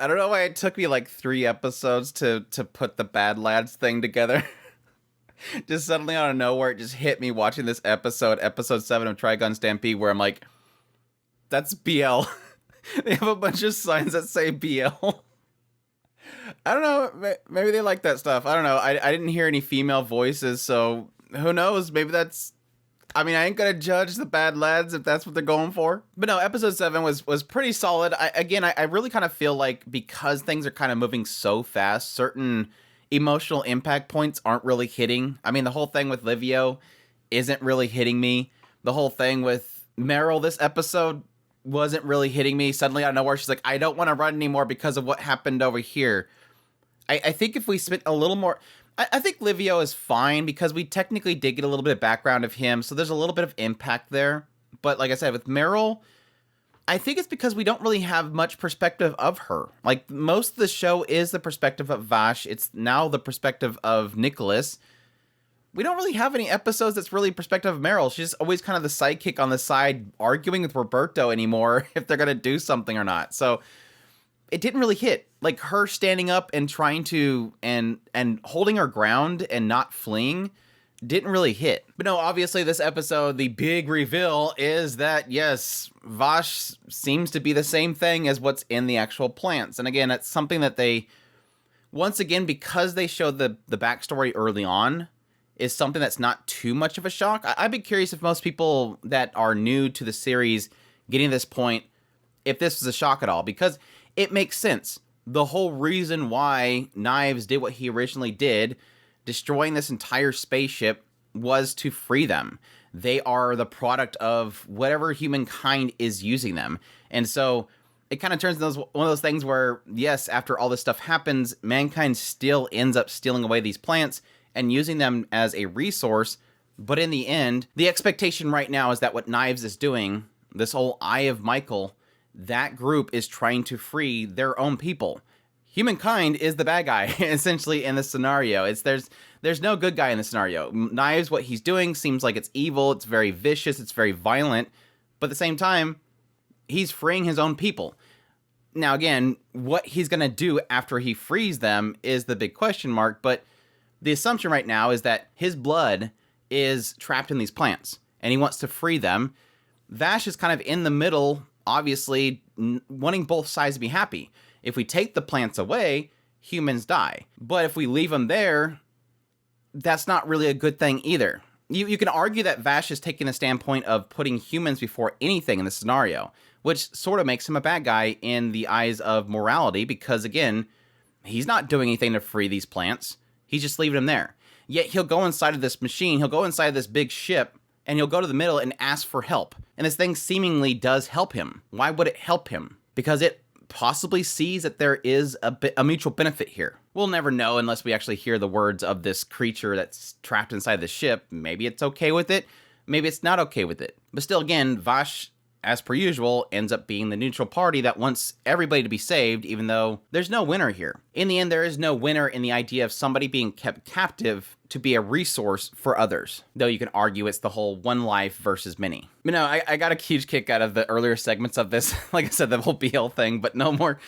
I don't know why it took me like 3 episodes to put the Bad Lads thing together. Just suddenly out of nowhere, it just hit me watching this episode 7 of Trigun Stampede, where I'm like, that's BL. They have a bunch of signs that say BL. I don't know. Maybe they like that stuff. I don't know. I didn't hear any female voices, so who knows? Maybe that's... I mean, I ain't gonna judge the Bad Lads if that's what they're going for. But no, episode 7 was pretty solid. I really kind of feel like because things are kind of moving so fast, certain emotional impact points aren't really hitting. I mean, the whole thing with Livio isn't really hitting me. The whole thing with Meryl this episode wasn't really hitting me. Suddenly out of nowhere, she's like, I don't want to run anymore because of what happened over here. I think if we spent a little more... I think Livio is fine because we technically did get a little bit of background of him, so there's a little bit of impact there. But like I said, with Meryl, I think it's because we don't really have much perspective of her. Like, most of the show is the perspective of Vash. It's now the perspective of Nicholas. We don't really have any episodes that's really perspective of Meryl. She's always kind of the sidekick on the side arguing with Roberto anymore if they're going to do something or not. So it didn't really hit. Like, her standing up and trying to, and holding her ground and not fleeing didn't really hit. But no, obviously this episode, the big reveal is that, yes, Vash seems to be the same thing as what's in the actual plants. And again, it's something that they, once again, because they showed the backstory early on, is something that's not too much of a shock. I'd be curious if most people that are new to the series getting to this point, if this was a shock at all, because it makes sense. The whole reason why Knives did what he originally did, destroying this entire spaceship, was to free them. They are the product of whatever humankind is using them. And so it kind of turns into one of those things where, yes, after all this stuff happens, mankind still ends up stealing away these plants and using them as a resource. But in the end, the expectation right now is that what Knives is doing, this whole Eye of Michael, that group is trying to free their own people. Humankind is the bad guy, essentially, in this scenario. There's no good guy in this scenario. Knives, what he's doing seems like it's evil, it's very vicious, it's very violent, but at the same time, he's freeing his own people. Now, again, what he's going to do after he frees them is the big question mark, but the assumption right now is that his blood is trapped in these plants, and he wants to free them. Vash is kind of in the middle, obviously wanting both sides to be happy. If we take the plants away, humans die. But if we leave them there, that's not really a good thing either. You can argue that Vash is taking the standpoint of putting humans before anything in this scenario, which sort of makes him a bad guy in the eyes of morality because, again, he's not doing anything to free these plants. He's just leaving them there. Yet he'll go inside of this machine, he'll go inside of this big ship, and he'll go to the middle and ask for help. And this thing seemingly does help him. Why would it help him? Because it possibly sees that there is a mutual benefit here. We'll never know unless we actually hear the words of this creature that's trapped inside the ship. Maybe it's okay with it, maybe it's not okay with it. But still, again, Vash, as per usual, ends up being the neutral party that wants everybody to be saved, even though there's no winner here. In the end, there is no winner in the idea of somebody being kept captive to be a resource for others. Though you can argue it's the whole one life versus many. But no, I got a huge kick out of the earlier segments of this. Like I said, the whole BL thing, but no more.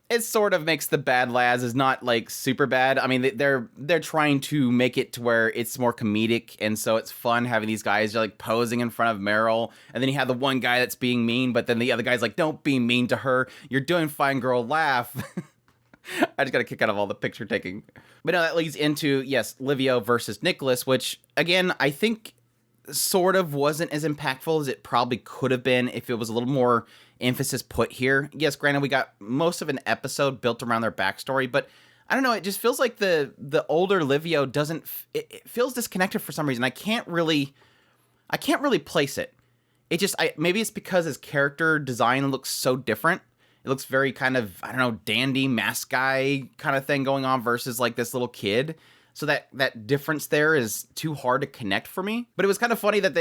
It sort of makes the Bad Lads is not like super bad. I mean, they're trying to make it to where it's more comedic, and so it's fun having these guys like posing in front of Meryl, and then you have the one guy that's being mean, but then the other guy's like, "Don't be mean to her. You're doing fine, girl. Laugh." I just got a kick out of all the picture taking. But no, that leads into, yes, Livio versus Nicholas, which again I think sort of wasn't as impactful as it probably could have been if it was a little more emphasis put here. Yes, granted, we got most of an episode built around their backstory, but I don't know, it just feels like the older Livio doesn't, it feels disconnected for some reason. I can't really place it. It just, maybe it's because his character design looks so different. It looks very kind of, I don't know, dandy, mask guy kind of thing going on versus like this little kid. So that difference there is too hard to connect for me. But it was kind of funny that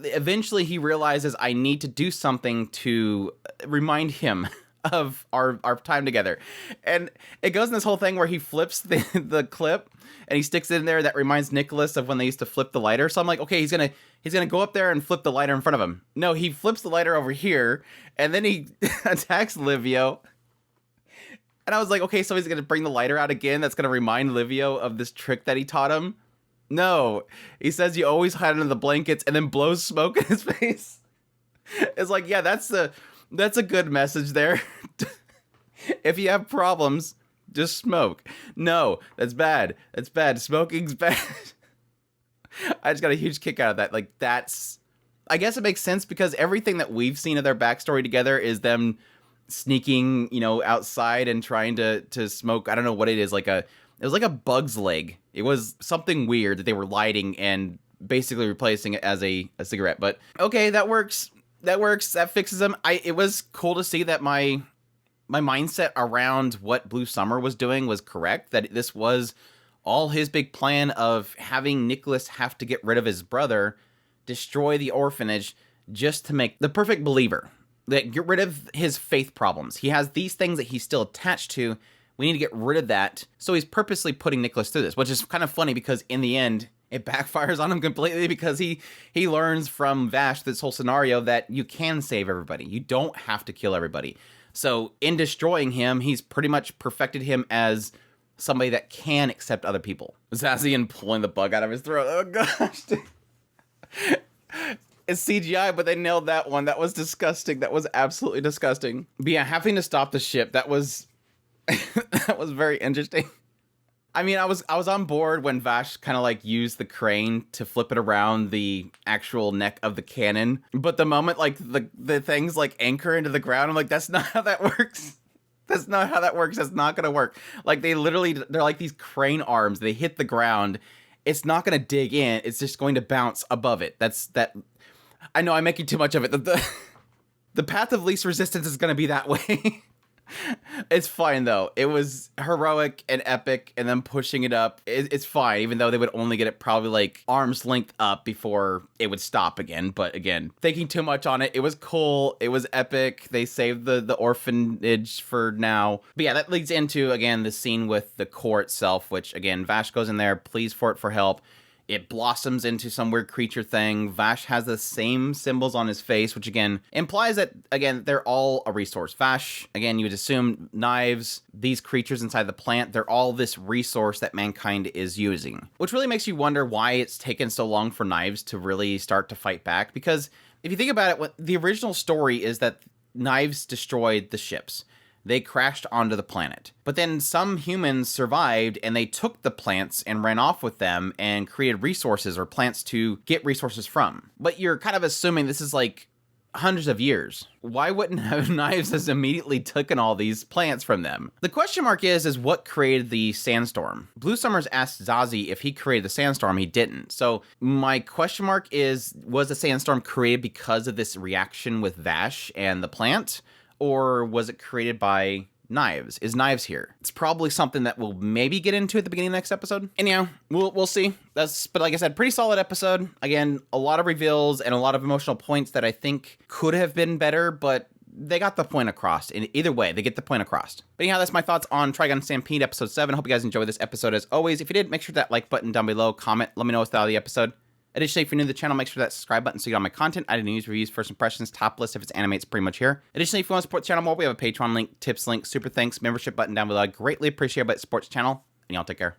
eventually he realizes I need to do something to remind him of our time together. And it goes in this whole thing where he flips the clip and he sticks it in there that reminds Nicholas of when they used to flip the lighter. So I'm like, okay, he's gonna go up there and flip the lighter in front of him. No, he flips the lighter over here and then he attacks Livio. And I was like, okay, so he's gonna bring the lighter out again. That's gonna remind Livio of this trick that he taught him. No, he says you always hide under the blankets and then blows smoke in his face. It's like, yeah, that's a good message there. If you have problems, just smoke. No, that's bad. That's bad. Smoking's bad. I just got a huge kick out of that. Like, I guess it makes sense because everything that we've seen of their backstory together is them sneaking, outside and trying to smoke. I don't know what it is. It was like a bug's leg. It was something weird that they were lighting and basically replacing it as a cigarette. But okay, that works. That fixes them. It was cool to see that my mindset around what Blue Summer was doing was correct. That this was all his big plan of having Nicholas have to get rid of his brother, destroy the orphanage, just to make the perfect believer. That get rid of his faith problems. He has these things that he's still attached to. We need to get rid of that. So he's purposely putting Nicholas through this, which is kind of funny because in the end, it backfires on him completely because he learns from Vash this whole scenario that you can save everybody. You don't have to kill everybody. So in destroying him, he's pretty much perfected him as somebody that can accept other people. Zazian pulling the bug out of his throat. Oh gosh. It's CGI, but they nailed that one. That was disgusting. That was absolutely disgusting. But yeah, having to stop the ship, that was that was very interesting. I mean, I was on board when Vash kind of like used the crane to flip it around the actual neck of the cannon. But the moment like the things like anchor into the ground, I'm like, that's not how that works. That's not how that works. That's not going to work. Like they're like these crane arms. They hit the ground. It's not going to dig in. It's just going to bounce above it. I know I'm making too much of it. The path of least resistance is going to be that way. It's fine, though. It was heroic and epic, and then pushing it up. It's fine, even though they would only get it probably like arm's length up before it would stop again. But again, thinking too much on it. It was cool. It was epic. They saved the orphanage for now. But yeah, that leads into, again, the scene with the core itself, which, again, Vash goes in there, pleads for it for help. It blossoms into some weird creature thing. Vash has the same symbols on his face, which again implies that, again, they're all a resource. Vash, again, you would assume knives, these creatures inside the plant, they're all this resource that mankind is using. Which really makes you wonder why it's taken so long for knives to really start to fight back. Because if you think about it, what the original story is that knives destroyed the ships. They crashed onto the planet. But then some humans survived and they took the plants and ran off with them and created resources or plants to get resources from. But you're kind of assuming this is like hundreds of years. Why wouldn't have knives has immediately taken all these plants from them? The question mark is what created the sandstorm? Blue Summers asked Zazie if he created the sandstorm. He didn't. So my question mark is, was the sandstorm created because of this reaction with Vash and the plant? Or was it created by knives? Is knives here? It's probably something that we'll maybe get into at the beginning of the next episode. Anyhow, we'll see. But like I said, pretty solid episode. Again, a lot of reveals and a lot of emotional points that I think could have been better, but they got the point across. In either way, they get the point across. But anyhow, that's my thoughts on Trigun Stampede episode 7. Hope you guys enjoyed this episode as always. If you did, make sure that like button down below, comment, let me know what's the thought of the episode. Additionally, if you're new to the channel, make sure that subscribe button so you get all my content. I do news, reviews, first impressions, top list. If it's anime, it's pretty much here. Additionally, if you want to support the channel more, we have a Patreon link, tips link, super thanks, membership button down below. I greatly appreciate it, but it supports the channel, and y'all take care.